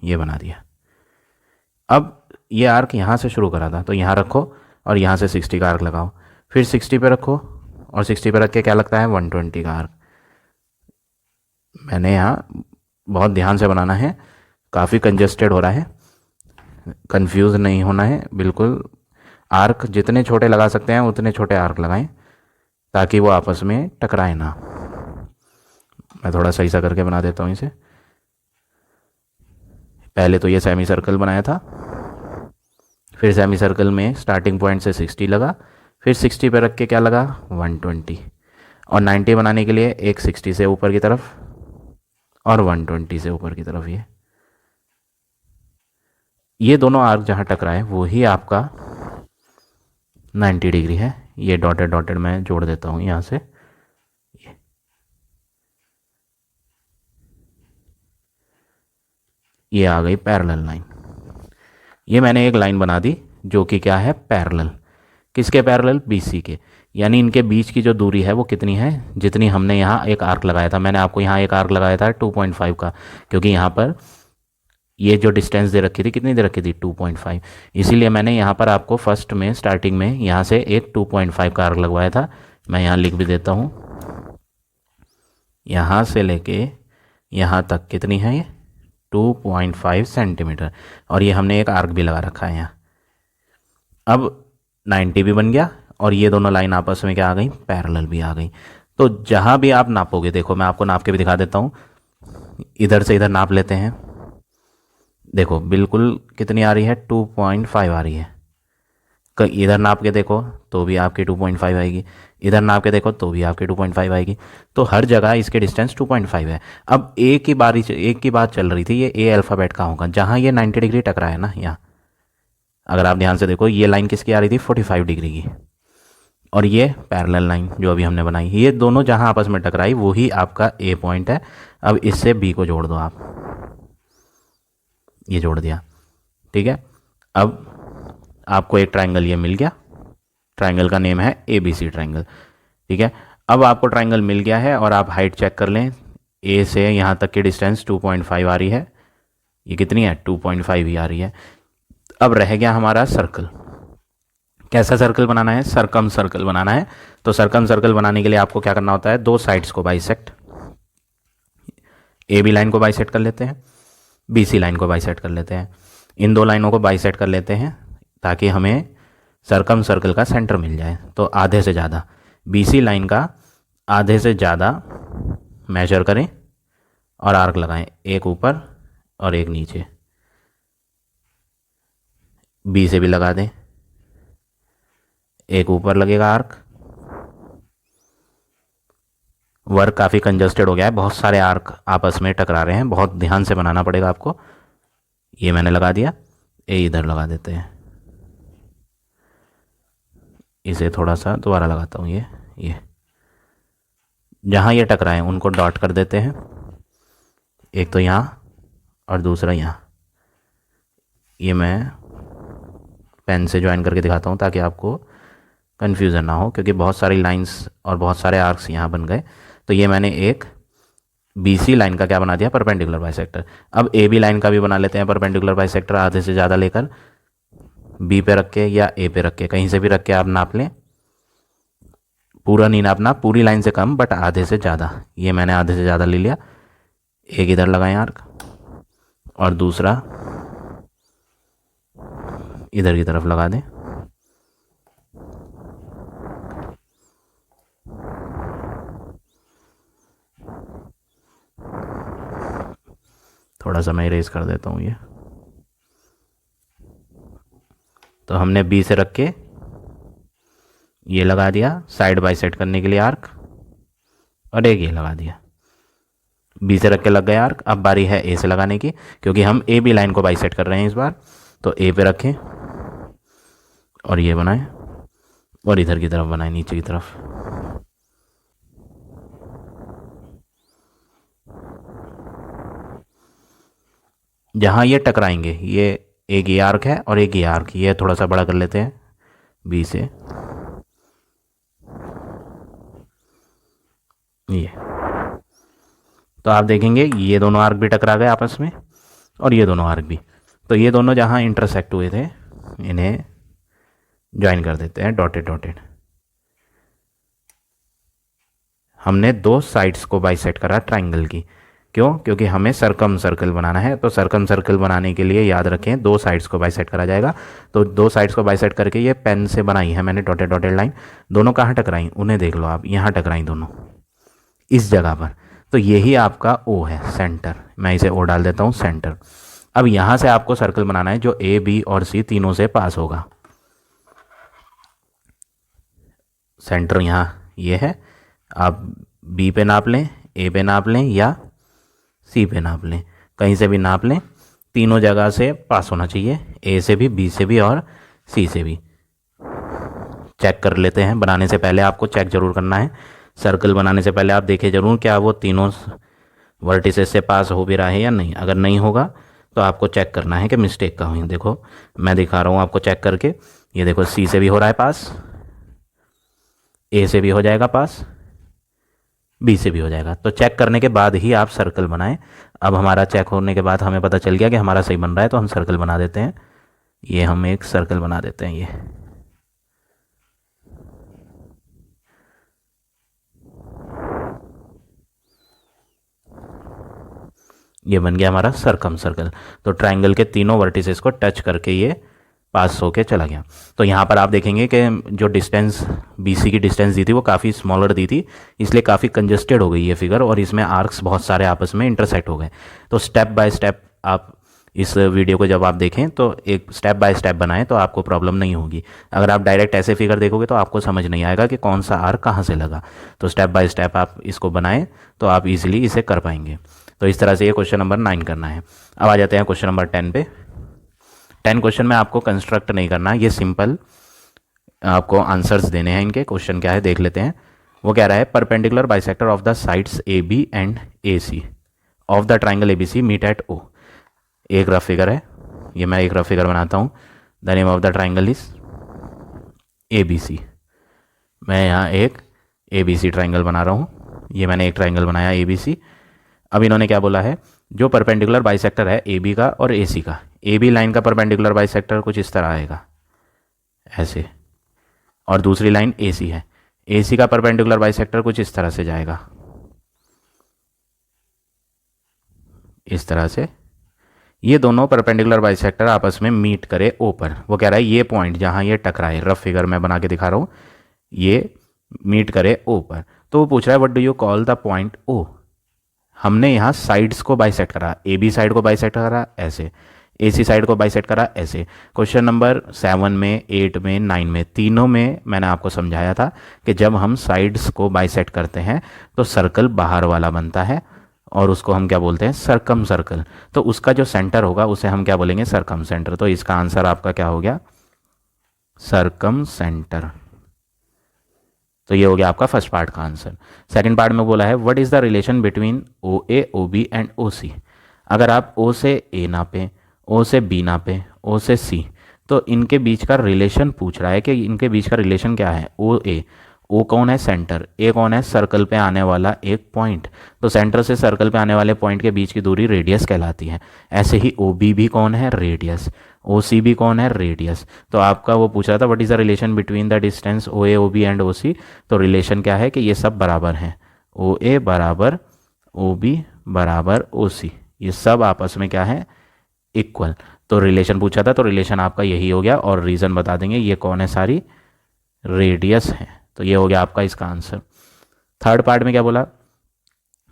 ये बना दिया। अब ये आर्क यहाँ से शुरू करा था, तो यहाँ रखो और यहाँ से 60 का आर्क लगाओ, फिर 60 पे रखो और 60 पे रख के क्या लगता है 120 का आर्क। मैंने यहाँ बहुत ध्यान से बनाना है, काफ़ी कंजस्टेड हो रहा है, कंफ्यूज नहीं होना है बिल्कुल। आर्क जितने छोटे लगा सकते हैं उतने छोटे आर्क लगाएं, ताकि वो आपस में टकराए ना। मैं थोड़ा सही सा करके बना देता हूँ इसे। पहले तो ये सेमी सर्कल बनाया था, फिर सेमी सर्कल में स्टार्टिंग पॉइंट से 60 लगा, फिर 60 पे रख के क्या लगा 120, और 90 बनाने के लिए एक 60 से ऊपर की तरफ और 120 से ऊपर की तरफ। ये दोनों आर्क जहाँ टकराए वो ही आपका 90 डिग्री है। ये डॉटेड डॉटेड मैं जोड़ देता हूँ यहाँ से। ये आ गई पैरेलल लाइन। ये मैंने एक लाइन बना दी जो कि क्या है पैरेलल, किसके पैरेलल बीसी के, यानी इनके बीच की जो दूरी है वो कितनी है, जितनी हमने यहाँ एक आर्क लगाया था। मैंने आपको यहाँ एक आर्क लगाया था 2.5 का, क्योंकि यहाँ पर ये जो डिस्टेंस दे रखी थी, कितनी दे रखी थी 2.5, इसीलिए मैंने यहाँ पर आपको फर्स्ट में स्टार्टिंग में यहाँ से एक 2.5 का आर्क लगवाया था। मैं यहाँ लिख भी देता हूँ, यहाँ से लेके यहाँ तक कितनी है ये 2.5 सेंटीमीटर, और ये हमने एक आर्क भी लगा रखा है यहाँ। अब 90 भी बन गया और ये दोनों लाइन आपस में क्या आ गई पैरेलल भी आ गई। तो जहाँ भी आप नापोगे, देखो मैं आपको नाप के भी दिखा देता हूँ, इधर से इधर नाप लेते हैं, देखो बिल्कुल कितनी आ रही है 2.5 आ रही है। इधर नाप के देखो तो भी आपकी 2.5 आएगी, इधर नाप के देखो तो भी आपकी 2.5 आएगी, तो हर जगह इसके डिस्टेंस 2.5 है। अब एक की बात चल रही थी, ये ए अल्फ़ाबेट का होगा जहाँ ये 90 डिग्री टकरा है ना यहाँ। अगर आप ध्यान से देखो ये लाइन किसकी आ रही थी 45 डिग्री की, और ये पैरेलल लाइन जो अभी हमने बनाई, ये दोनों जहाँ आपस में टकराई वही आपका ए पॉइंट है। अब इससे बी को जोड़ दो आप, ये जोड़ दिया, ठीक है। अब आपको एक ट्रायंगल ये मिल गया, ट्रायंगल का नेम है ए बी सी ट्रायंगल, ठीक है। अब आपको ट्रायंगल मिल गया है और आप हाइट चेक कर लें, ए से यहाँ तक की डिस्टेंस 2.5 आ रही है, ये कितनी है 2.5 ही आ रही है। अब रह गया हमारा सर्कल, कैसा सर्कल बनाना है, सरकम सर्कल बनाना है। तो सरकम सर्कल बनाने के लिए आपको क्या करना होता है, दो साइड्स को बाइसेक्ट, ए बी लाइन को बाइसेक्ट कर लेते हैं, बी सी लाइन को बाइसेक्ट कर लेते हैं, इन दो लाइनों को बाइसेक्ट कर लेते हैं ताकि हमें सरकम सर्कल का सेंटर मिल जाए। तो आधे से ज़्यादा बी सी लाइन का आधे से ज़्यादा मेजर करें और आर्क लगाएं, एक ऊपर और एक नीचे, बी से भी लगा दें, एक ऊपर लगेगा आर्क। वर्क काफ़ी कंजस्टेड हो गया है, बहुत सारे आर्क आपस में टकरा रहे हैं, बहुत ध्यान से बनाना पड़ेगा आपको। ये मैंने लगा दिया, ये इधर लगा देते हैं, इसे थोड़ा सा दोबारा लगाता हूँ, ये जहाँ ये टकराएं उनको डॉट कर देते हैं, एक तो यहाँ और दूसरा यहाँ। ये मैं पेन से ज्वाइन करके दिखाता हूँ ताकि आपको कन्फ्यूज़न ना हो, क्योंकि बहुत सारी लाइंस और बहुत सारे आर्क्स यहाँ बन गए। तो ये मैंने एक बी सी लाइन का क्या बना दिया परपेंडिकुलर बाइसेक्टर। अब ए बी लाइन का भी बना लेते हैं परपेंडिकुलर बाइसेक्टर, आधे से ज़्यादा लेकर बी पे रख के या ए पे रख के, कहीं से भी रख के आप नाप लें, पूरा नहीं नापना, पूरी लाइन से कम बट आधे से ज़्यादा। ये मैंने आधे से ज़्यादा ले लिया, एक इधर लगाएं आर्क और दूसरा इधर की तरफ लगा दें। थोड़ा सा मैं इरेज कर देता हूँ ये। तो हमने बी से रख के ये लगा दिया साइड बाई साइड करने के लिए आर्क, और एक ये लगा दिया। बी से रख के लग गया आर्क। अब बारी है ए से लगाने की, क्योंकि हम ए बी लाइन को बाई सेट कर रहे हैं इस बार। तो ए पे रखें और ये बनाएं, और इधर की तरफ बनाएं, नीचे की तरफ। जहाँ ये टकराएंगे, ये एक ये आर्क है और एक ये आर्क, ये थोड़ा सा बड़ा कर लेते हैं बी से। ये तो आप देखेंगे ये दोनों आर्क भी टकरा गए आपस में, और ये दोनों आर्क भी। तो ये दोनों जहाँ इंटरसेक्ट हुए थे इन्हें ज्वाइन कर देते हैं डॉटेड डॉटेड। हमने दो साइड्स को बाइसेक्ट करा ट्राइंगल की। क्यों? क्योंकि हमें सरकम सर्कल बनाना है। तो सरकम सर्कल बनाने के लिए याद रखें दो साइड्स को बाइसेक्ट करा जाएगा। तो दो साइड्स को बाइसेक्ट करके ये पेन से बनाई है मैंने डॉटेड डॉटेड लाइन। दोनों कहाँ टकराई उन्हें देख लो आप, यहाँ टकराई दोनों इस जगह पर। तो यही आपका ओ है, सेंटर। मैं इसे ओ डाल देता हूँ, सेंटर। अब यहाँ से आपको सर्कल बनाना है जो ए बी और सी तीनों से पास होगा। सेंटर यहाँ ये है। आप बी पे नाप लें, ए पे नाप लें या सी पे नाप लें, कहीं से भी नाप लें, तीनों जगह से पास होना चाहिए, ए से भी, बी से भी और सी से भी। चेक कर लेते हैं। बनाने से पहले आपको चेक ज़रूर करना है। सर्कल बनाने से पहले आप देखें ज़रूर क्या वो तीनों वर्टिसेस से पास हो भी रहा है या नहीं। अगर नहीं होगा तो आपको चेक करना है कि मिस्टेक कहाँ हुई। देखो मैं दिखा रहा हूँ आपको चेक करके। ये देखो सी से भी हो रहा है पास, ए से भी हो जाएगा पास, बी से भी हो जाएगा। तो चेक करने के बाद ही आप सर्कल बनाएं। अब हमारा चेक होने के बाद हमें पता चल गया कि हमारा सही बन रहा है, तो हम सर्कल बना देते हैं। ये हम एक सर्कल बना देते हैं। ये बन गया हमारा सरकम सर्कल। तो ट्रायंगल के तीनों वर्टिसेस को टच करके ये पास होके चला गया। तो यहाँ पर आप देखेंगे कि जो डिस्टेंस BC की डिस्टेंस दी थी वो काफ़ी स्मॉलर दी थी, इसलिए काफ़ी कंजेस्टेड हो गई ये फिगर, और इसमें आर्क्स बहुत सारे आपस में इंटरसेक्ट हो गए। तो स्टेप बाय स्टेप आप इस वीडियो को जब आप देखें तो एक स्टेप बाय स्टेप बनाएं, तो आपको प्रॉब्लम नहीं होगी। अगर आप डायरेक्ट ऐसे फिगर देखोगे तो आपको समझ नहीं आएगा कि कौन सा आर्क कहाँ से लगा। तो स्टेप बाय स्टेप आप इसको बनाएं तो आप इजीली इसे कर पाएंगे। तो इस तरह से ये क्वेश्चन नंबर 9 करना है। अब आ जाते हैं क्वेश्चन नंबर 10 पे। 10 क्वेश्चन में आपको कंस्ट्रक्ट नहीं करना, ये सिंपल आपको आंसर्स देने हैं इनके। क्वेश्चन क्या है देख लेते हैं। वो कह रहा है perpendicular bisector of the sides AB and AC of the triangle ABC meet at O। एक रफ फिगर है, ये मैं एक रफ फिगर बनाता हूँ। The name of the triangle is ABC। मैं यहाँ एक ABC ट्राइंगल बना रहा हूँ। ये मैंने एक ट्राइंगल बनाया ABC। अब इन्होंने क्या बोला है, जो परपेंडिकुलर बाइसेक्टर है AB का और AC का, AB लाइन का परपेंडिकुलर बाइसेक्टर कुछ इस तरह आएगा ऐसे, और दूसरी लाइन AC है, AC का परपेंडिकुलर बाइसेक्टर कुछ इस तरह से जाएगा, इस तरह से। ये दोनों परपेंडिकुलर बाइसेक्टर आपस में मीट करे O पर। वो कह रहा है ये पॉइंट जहाँ ये टकराए, रफ फिगर मैं बना के दिखा रहा हूँ, ये मीट करे O पर। तो वो पूछ रहा है what do you call the point O। हमने यहाँ साइड्स को बाइसेक्ट करा, AB साइड को बाइसेक्ट करा ऐसे, AC साइड को बाइसेक्ट करा ऐसे। क्वेश्चन नंबर 7 में, 8 में, 9 में, तीनों में मैंने आपको समझाया था कि जब हम साइड्स को बाइसेक्ट करते हैं तो सर्कल बाहर वाला बनता है, और उसको हम क्या बोलते हैं, सरकम सर्कल। तो उसका जो सेंटर होगा उसे हम क्या बोलेंगे, सरकम सेंटर। तो इसका आंसर आपका क्या हो गया, सरकम सेंटर। तो ये हो गया आपका फर्स्ट पार्ट का आंसर। सेकंड पार्ट में बोला है what is the relation between OA, OB and OC। अगर आप O से A नापें, O से B नापें, O से C, तो इनके बीच का रिलेशन पूछ रहा है कि इनके बीच का रिलेशन क्या है। OA, O कौन है, सेंटर, A कौन है, सर्कल पे आने वाला एक पॉइंट। तो सेंटर से सर्कल पे आने वाले पॉइंट के बीच की दूरी रेडियस कहलाती है। ऐसे ही OB भी कौन है, रेडियस, OC भी कौन है, रेडियस। तो आपका वो पूछ रहा था what is the relation between the distance OA, OB and OC। तो रिलेशन क्या है कि ये सब बराबर हैं, OA बराबर OB बराबर OC, ये सब आपस में क्या है, इक्वल। तो रिलेशन पूछा था, तो रिलेशन आपका यही हो गया, और रीज़न बता देंगे ये कौन है, सारी रेडियस है। तो ये हो गया आपका इसका आंसर। थर्ड पार्ट में क्या बोला,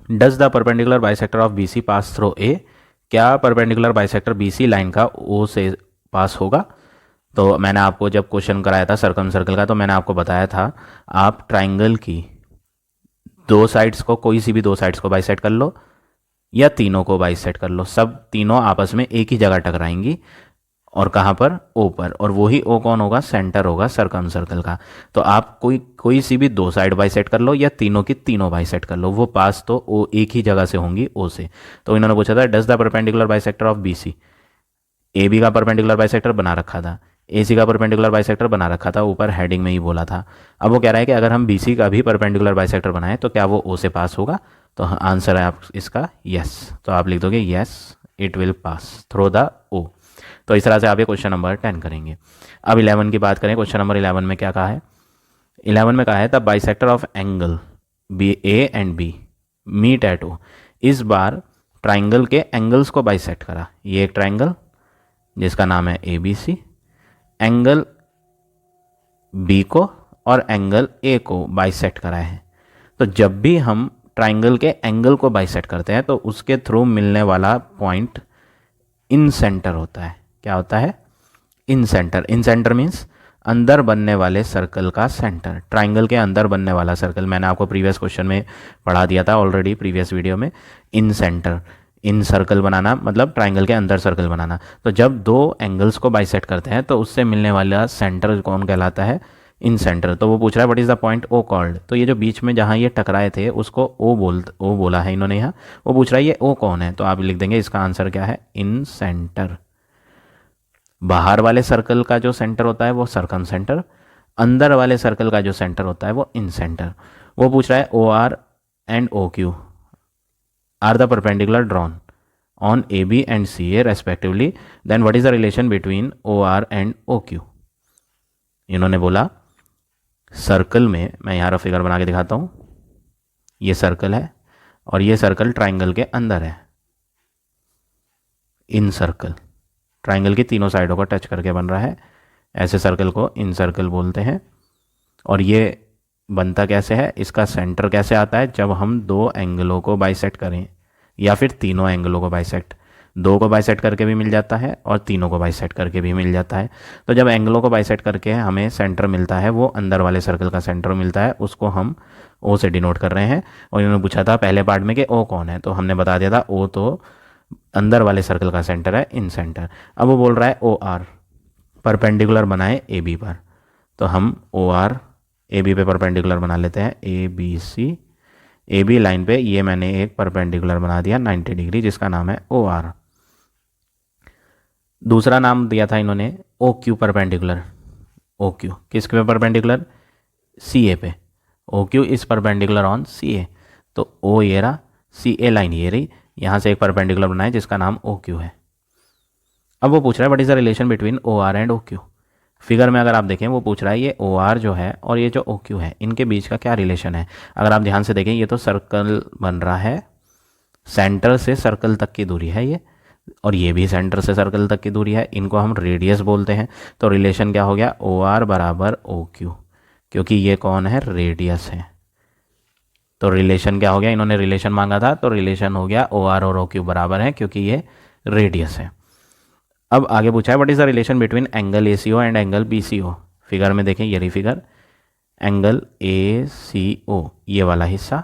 does the perpendicular bisector of BC pass through A। क्या परपेंडिकुलर बाइसेक्टर BC लाइन का O से पास होगा? तो मैंने आपको जब क्वेश्चन कराया था सर्कम सर्कल का, तो मैंने आपको बताया था आप ट्राइंगल की दो साइड्स को, कोई सी भी दो साइड्स को बाइसेक्ट कर लो या तीनों को बाइसेक्ट कर लो, सब तीनों आपस में एक ही जगह टकराएंगी और कहाँ पर? O पर। और वही O कौन होगा? सेंटर होगा सर्कम सर्कल का। तो आप कोई सी भी दो साइड बाइसेक्ट कर लो या तीनों की तीनों बाइसेक्ट कर लो, वो पास तो O एक ही जगह से होंगी O से। तो इन्होंने पूछा था does the perpendicular bisector of BC, AB का परपेंडिकुलर बाइसेक्टर बना रखा था, AC का परपेंडिकुलर बाइसेक्टर बना रखा था, ऊपर हेडिंग में ही बोला था। अब वो कह रहा है कि अगर हम BC का भी परपेंडिकुलर बाइसेक्टर बनाएं तो क्या वो O से पास होगा? तो आंसर है आप इसका यस। तो आप लिख दोगे yes it will pass through the O। तो इस तरह से आप ये क्वेश्चन नंबर 10 करेंगे। अब 11 की बात करें, क्वेश्चन नंबर 11 में क्या कहा है? 11 में कहा है the bisector of angle A and B meet at O। इस बार ट्राइंगल के एंगल्स को बाइसेक्ट करा। ये एक ट्राइंगल जिसका नाम है ABC, एंगल B को और एंगल A को बाइसेक्ट करा है। तो जब भी हम ट्राइंगल के एंगल को बाइसेक्ट करते हैं तो उसके थ्रू मिलने वाला पॉइंट इन सेंटर होता है। क्या होता है? इन सेंटर। इन सेंटर मीन्स अंदर बनने वाले सर्कल का सेंटर, ट्राइंगल के अंदर बनने वाला सर्कल। मैंने आपको प्रीवियस क्वेश्चन में पढ़ा दिया था ऑलरेडी, प्रीवियस वीडियो में। इन सेंटर, इन सर्कल बनाना मतलब ट्राइंगल के अंदर सर्कल बनाना। तो जब दो एंगल्स को बाइसेक्ट करते हैं तो उससे मिलने वाला सेंटर कौन कहलाता है? इन सेंटर। तो वो पूछ रहा है what is the point O called. तो ये जो बीच में जहाँ ये टकराए थे उसको O बोला है इन्होंने यहाँ। वो पूछ रहा है ये O कौन है, तो आप लिख देंगे इसका आंसर क्या है? इन सेंटर। बाहर वाले सर्कल का जो सेंटर होता है वो सर्कम सेंटर, अंदर वाले सर्कल का जो सेंटर होता है वो इन सेंटर। वो पूछ रहा है OR and OQ are the perpendicular drawn on AB and CA respectively, then what is the relation between OR and OQ। इन्होंने बोला सर्कल में, मैं यहाँ रफ फिगर बना के दिखाता हूँ, ये सर्कल है और ये सर्कल ट्राइंगल के अंदर है। इन सर्कल ट्राइंगल की तीनों साइडों को टच करके बन रहा है, ऐसे सर्कल को इन सर्कल बोलते हैं। और ये बनता कैसे है, इसका सेंटर कैसे आता है? जब हम दो एंगलों को बाइसेक्ट करें या फिर तीनों एंगलों को बाइसेक्ट, दो को बाइसेक्ट करके भी मिल जाता है और तीनों को बाइसेक्ट करके भी मिल जाता है। तो जब एंगलों को बाइसेक्ट करके हमें सेंटर मिलता है, वो अंदर वाले सर्कल का सेंटर मिलता है, उसको हम O से डिनोट कर रहे हैं। और इन्होंने पूछा था पहले पार्ट में कि O कौन है, तो हमने बता दिया था O तो अंदर वाले सर्कल का सेंटर है, इन सेंटर। अब वो बोल रहा है OR परपेंडिकुलर बनाए AB पर, तो हम OR AB पे परपेंडिकुलर बना लेते हैं। ABC AB लाइन पे ये मैंने एक परपेंडिकुलर बना दिया 90 डिग्री जिसका नाम है OR। दूसरा नाम दिया था इन्होंने OQ परपेंडिकुलर। OQ किसके पे परपेंडिकुलर? CA पे। OQ is perpendicular on CA। तो O ये रहा, CA लाइन ये रही, यहाँ से एक परपेंडिकुलर बनाए जिसका नाम OQ है। अब वो पूछ रहा है what is the relation between OR and OQ। Figure में अगर आप देखें वो पूछ रहा है ये OR जो है और ये जो OQ है इनके बीच का क्या रिलेशन है। अगर आप ध्यान से देखें ये तो सर्कल बन रहा है, सेंटर से सर्कल तक की दूरी है ये, और ये भी सेंटर से सर्कल तक की दूरी है, इनको हम रेडियस बोलते हैं। तो रिलेशन क्या हो गया? OR बराबर OQ, क्योंकि ये कौन है? रेडियस है। तो रिलेशन क्या हो गया? इन्होंने रिलेशन मांगा था तो रिलेशन हो गया OR और OQ बराबर है क्योंकि ये रेडियस है। अब आगे पूछा है what is the relation between angle ACO and angle BCO। Figure में देखें ये रही फिगर, एंगल ACO ये वाला हिस्सा,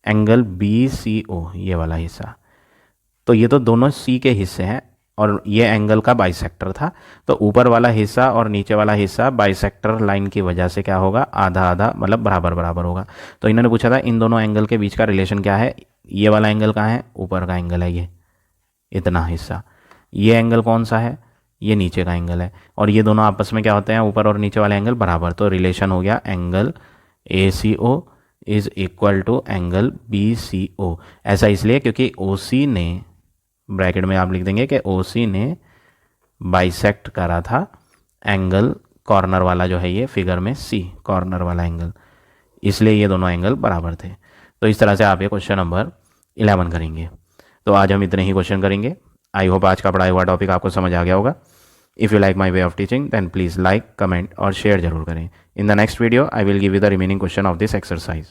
एंगल BCO ये वाला हिस्सा। तो ये तो दोनों C के हिस्से हैं और ये एंगल का बाइसेक्टर था। तो ऊपर वाला हिस्सा और नीचे वाला हिस्सा बाइसेक्टर लाइन की वजह से क्या होगा? आधा आधा मतलब बराबर बराबर होगा। तो इन्होंने पूछा था इन दोनों एंगल के बीच का रिलेशन क्या है। ये वाला एंगल कहाँ है? ऊपर का एंगल है, ये इतना हिस्सा। ये एंगल कौन सा है? ये नीचे का एंगल है। और ये दोनों आपस में क्या होते हैं? ऊपर और नीचे वाले एंगल बराबर। तो रिलेशन हो गया angle ACO is equal to angle BCO। ऐसा इसलिए क्योंकि OC ने, ब्रैकेट में आप लिख देंगे कि OC ने बाइसेक्ट करा था एंगल कॉर्नर वाला जो है ये फिगर में C कॉर्नर वाला एंगल, इसलिए ये दोनों एंगल बराबर थे। तो इस तरह से आप ये क्वेश्चन नंबर 11 करेंगे। तो आज हम इतने ही क्वेश्चन करेंगे। आई होप आज का पढ़ाया हुआ टॉपिक आपको समझ आ गया होगा। If you like my way of teaching then please like, comment और शेयर जरूर करें। In the next video I will give you the remaining question of this exercise.